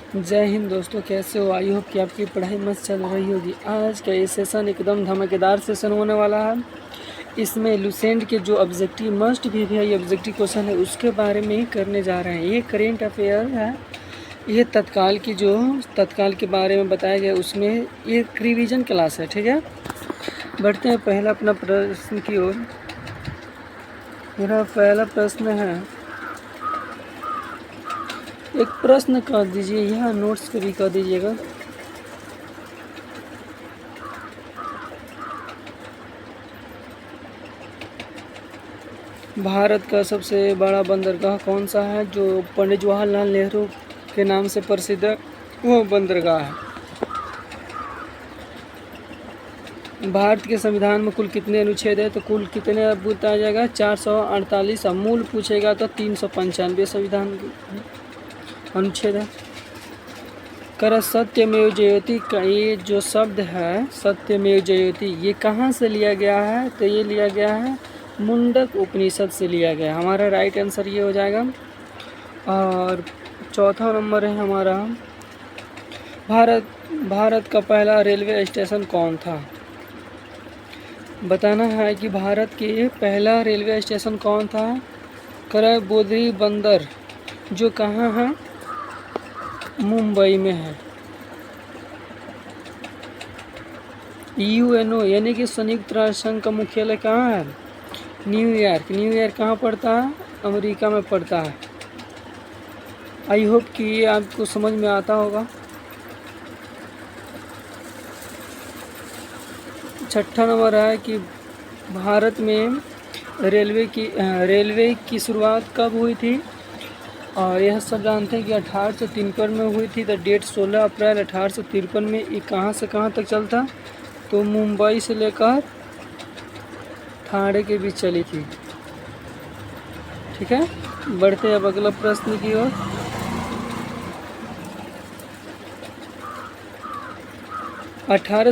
जय हिंद दोस्तों, कैसे हो? आई होप कि आपकी पढ़ाई मस्त चल रही होगी। आज का ये सेशन एकदम धमाकेदार सेशन होने वाला है। इसमें लुसेंट के जो ऑब्जेक्टिव मस्ट भी है, ये ऑब्जेक्टिव क्वेश्चन है, उसके बारे में ही करने जा रहे हैं। ये करेंट अफेयर है, ये तत्काल के बारे में बताया गया, उसमें ये रिवीजन क्लास है। ठीक है, बढ़ते हैं पहला अपना प्रश्न की ओर। मेरा पहला प्रश्न है, एक प्रश्न कर दीजिए, यहाँ नोट्स पे भी कर दीजिएगा। भारत का सबसे बड़ा बंदरगाह कौन सा है? जो पंडित जवाहरलाल नेहरू के नाम से प्रसिद्ध है, वो बंदरगाह है। भारत के संविधान में कुल कितने अनुच्छेद है? तो कुल कितने बताया जाएगा? 448। मूल पूछेगा तो 395 संविधान अनुच्छेद है। कर सत्यमेव जयते का ये जो शब्द है, सत्यमेव जयते, ये कहाँ से लिया गया है? तो ये लिया गया है मुंडक उपनिषद से लिया गया। हमारा राइट आंसर ये हो जाएगा। और चौथा नंबर है हमारा, भारत का पहला रेलवे स्टेशन कौन था? बताना है कि भारत के पहला रेलवे स्टेशन कौन था। करबोदरी बंदर, जो कहाँ है? मुंबई में है। यूएनओ यानी कि संयुक्त राष्ट्र संघ का मुख्यालय कहाँ है? न्यूयॉर्क। न्यूयॉर्क कहाँ पड़ता है? अमेरिका में पड़ता है। आई होप कि ये आपको समझ में आता होगा। छठा नंबर है कि भारत में रेलवे की शुरुआत कब हुई थी? और यह सब जानते हैं कि 1853 में हुई थी। तो डेट 16 अप्रैल 1853 में। ये कहाँ से कहाँ तक चलता? तो मुंबई से लेकर ठाणे के बीच चली थी। ठीक है, बढ़ते अब अगला प्रश्न की ओर। अठारह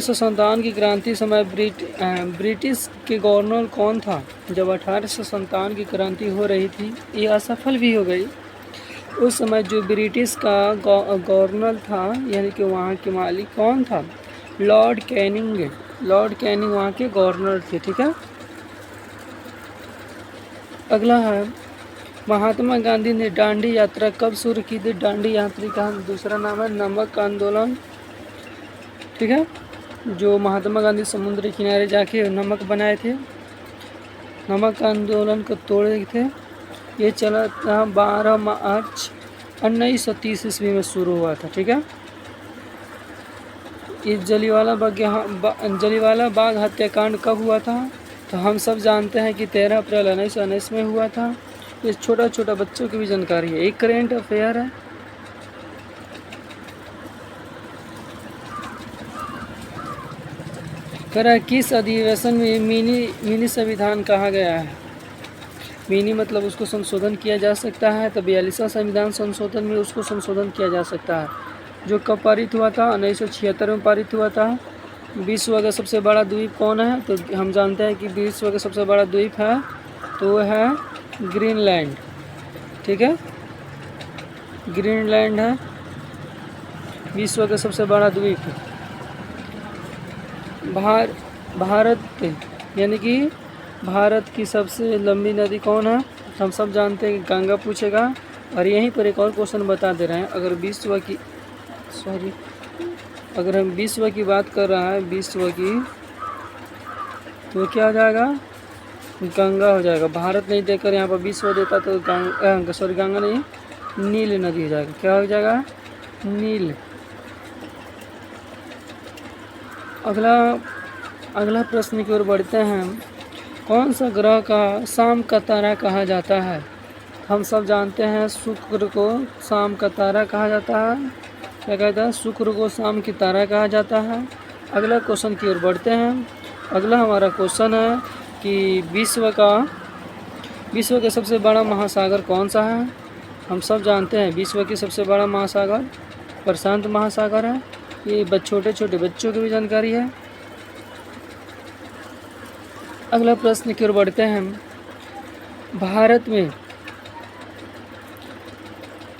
की क्रांति समय ब्रिटिश के गवर्नर कौन था? जब 1857 की क्रांति हो रही थी, ये असफल भी हो गई। उस समय जो ब्रिटिश का गवर्नर था, यानी कि वहाँ के मालिक कौन था? Lord Canning. लॉर्ड कैनिंग वहाँ के गवर्नर थे। ठीक है, अगला है, महात्मा गांधी ने दांडी यात्रा कब शुरू की थी? दांडी यात्रा का दूसरा नाम है नमक आंदोलन। ठीक है, जो महात्मा गांधी समुद्र किनारे जाके नमक बनाए थे, नमक आंदोलन को तोड़े थे। ये चला था 12 मार्च 1930 ईस्वी में शुरू हुआ था। ठीक है, इस जलियांवाला बाग हत्याकांड कब हुआ था? तो हम सब जानते हैं कि 13 अप्रैल 1919 में हुआ था। ये छोटा छोटा बच्चों की भी जानकारी है, एक करेंट अफेयर है। करा किस अधिवेशन में मिनी संविधान कहा गया है? मिनी मतलब उसको संशोधन किया जा सकता है। तो 42वां संविधान संशोधन में उसको संशोधन किया जा सकता है। जो कब पारित हुआ था? 1976 में पारित हुआ था। विश्व का सबसे बड़ा द्वीप कौन है? तो हम जानते हैं कि विश्व का सबसे बड़ा द्वीप है, तो वह है ग्रीनलैंड। ठीक है, ग्रीनलैंड है विश्व का सबसे बड़ा द्वीप। भारत यानी कि भारत की सबसे लंबी नदी कौन है? हम सब जानते हैं कि गंगा पूछेगा। और यहीं पर एक और क्वेश्चन बता दे रहे हैं, अगर हम विश्व की बात कर रहा है, विश्व की, तो क्या हो जाएगा? गंगा हो जाएगा। भारत नहीं देकर यहाँ पर विश्व देता तो गंगा नहीं, नील नदी हो जाएगा। क्या हो जाएगा? नील। अगला प्रश्न की ओर बढ़ते हैं। कौन सा ग्रह का शाम का तारा कहा जाता है? हम सब जानते हैं शुक्र को शाम का तारा कहा जाता है। क्या कहता है? शुक्र को शाम की तारा कहा जाता है। अगला क्वेश्चन की ओर बढ़ते हैं। अगला हमारा क्वेश्चन है कि विश्व का सबसे बड़ा महासागर कौन सा है? हम सब जानते हैं विश्व की सबसे बड़ा महासागर प्रशांत महासागर है। ये छोटे छोटे बच्चों की भी जानकारी है। अगला प्रश्न की ओर बढ़ते हैं। भारत में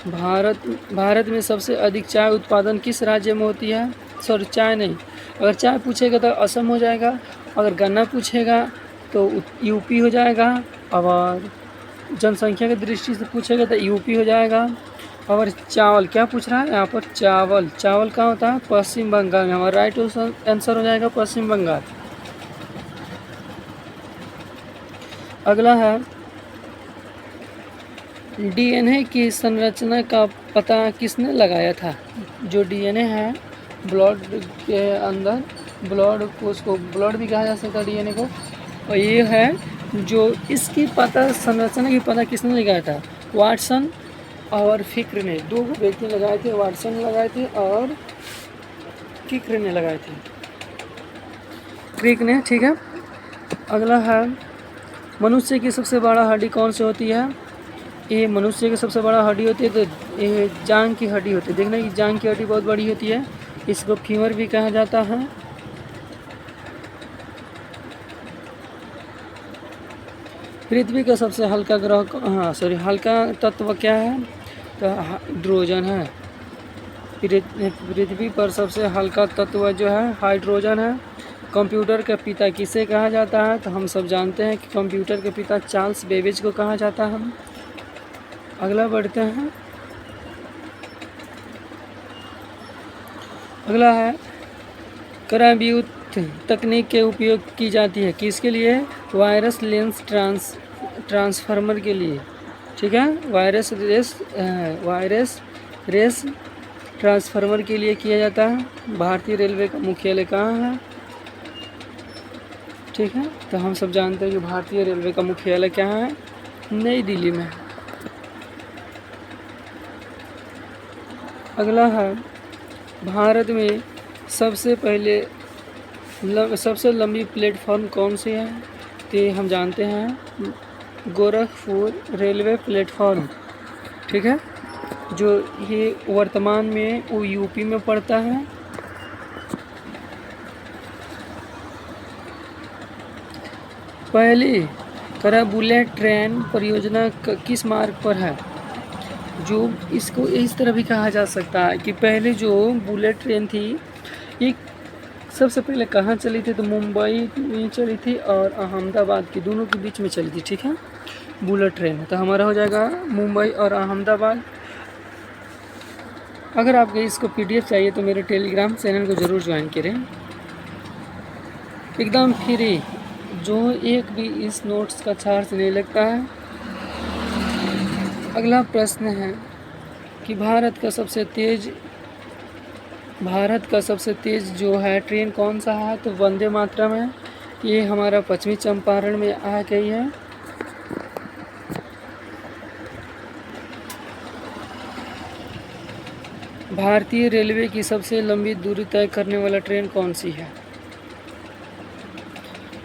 भारत में सबसे अधिक चाय उत्पादन किस राज्य में होती है? सॉरी, चाय नहीं, अगर चाय पूछेगा तो असम हो जाएगा, अगर गन्ना पूछेगा तो यूपी हो जाएगा, और जनसंख्या की दृष्टि से पूछेगा तो यूपी हो जाएगा। और चावल क्या पूछ रहा है यहाँ पर? चावल कहाँ होता है? पश्चिम बंगाल में। हमारा राइट आंसर हो जाएगा पश्चिम बंगाल। अगला है, डीएनए की संरचना का पता किसने लगाया था? जो डीएनए है ब्लड के अंदर, ब्लड को, उसको ब्लड भी कहा जा सकता है डीएनए को, और ये है जो इसकी पता, संरचना की पता किसने लगाया था? वाटसन और फिक्र ने, दो व्यक्ति लगाए थे, वाटसन लगाए थे और फिक्र ने लगाए थे, क्रिक ने। ठीक है। अगला है, मनुष्य की सबसे बड़ा हड्डी कौन सी होती है? ये मनुष्य की सबसे बड़ा हड्डी होती है तो ये जांघ की हड्डी होती है। देखना कि जांघ की हड्डी बहुत बड़ी होती है, इसको फीमर भी कहा जाता है। पृथ्वी का सबसे हल्का ग्रह, हल्का तत्व क्या है? तो हाइड्रोजन है। पृथ्वी पर सबसे हल्का तत्व जो है हाइड्रोजन है। कंप्यूटर का पिता किसे कहा जाता है? तो हम सब जानते हैं कि कंप्यूटर के पिता चार्ल्स बेबेज को कहा जाता है। हम अगला बढ़ते हैं। अगला है, क्रायोब्यूथ तकनीक के उपयोग की जाती है किसके लिए? वायरस लेंस ट्रांसफार्मर के लिए। ठीक है, वायरस रेस ट्रांसफार्मर के लिए किया जाता है। भारतीय रेलवे का मुख्यालय कहाँ है? ठीक है, तो हम सब जानते हैं कि भारतीय रेलवे का मुख्यालय क्या है? नई दिल्ली में। अगला है, भारत में सबसे लंबी प्लेटफॉर्म कौन सी है? तो हम जानते हैं गोरखपुर रेलवे प्लेटफॉर्म। ठीक है, जो ये वर्तमान में वो यूपी में पड़ता है। पहली बुलेट ट्रेन परियोजना किस मार्ग पर है? जो इसको इस तरह भी कहा जा सकता है कि पहले जो बुलेट ट्रेन थी ये सबसे पहले कहाँ चली थी? तो मुंबई में चली थी और अहमदाबाद के दोनों के बीच में चली थी। ठीक है, बुलेट ट्रेन। तो हमारा हो जाएगा मुंबई और अहमदाबाद। अगर आपको इसको पीडीएफ चाहिए तो मेरे टेलीग्राम चैनल को ज़रूर ज्वाइन करें, एकदम फ्री, जो एक भी इस नोट्स का चार्ज नहीं लगता है। अगला प्रश्न है कि भारत का सबसे तेज़ जो है ट्रेन कौन सा है? तो वंदे मातरम है। ये हमारा पश्चिमी चंपारण में आ गई है। भारतीय रेलवे की सबसे लंबी दूरी तय करने वाला ट्रेन कौन सी है?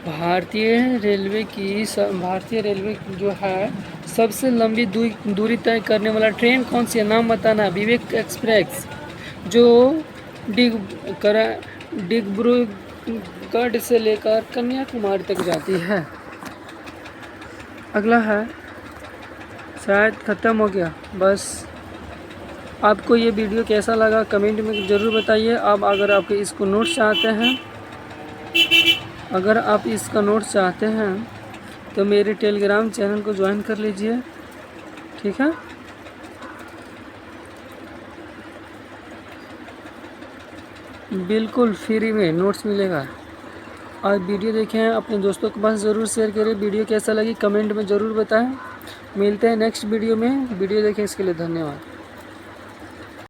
भारतीय रेलवे जो है सबसे लंबी दूरी तय करने वाला ट्रेन कौन सी है? नाम बताना। विवेक एक्सप्रेस, जो डिब्रूगढ़ से लेकर कन्याकुमारी तक जाती है। अगला है, शायद ख़त्म हो गया बस। आपको ये वीडियो कैसा लगा कमेंट में ज़रूर बताइए। अब अगर आप इसका नोट्स चाहते हैं तो मेरे टेलीग्राम चैनल को ज्वाइन कर लीजिए। ठीक है, बिल्कुल फ्री में नोट्स मिलेगा। और वीडियो देखें, अपने दोस्तों के पास ज़रूर शेयर करें। वीडियो कैसा लगी कमेंट में ज़रूर बताएं। मिलते हैं नेक्स्ट वीडियो में। वीडियो देखें इसके लिए धन्यवाद।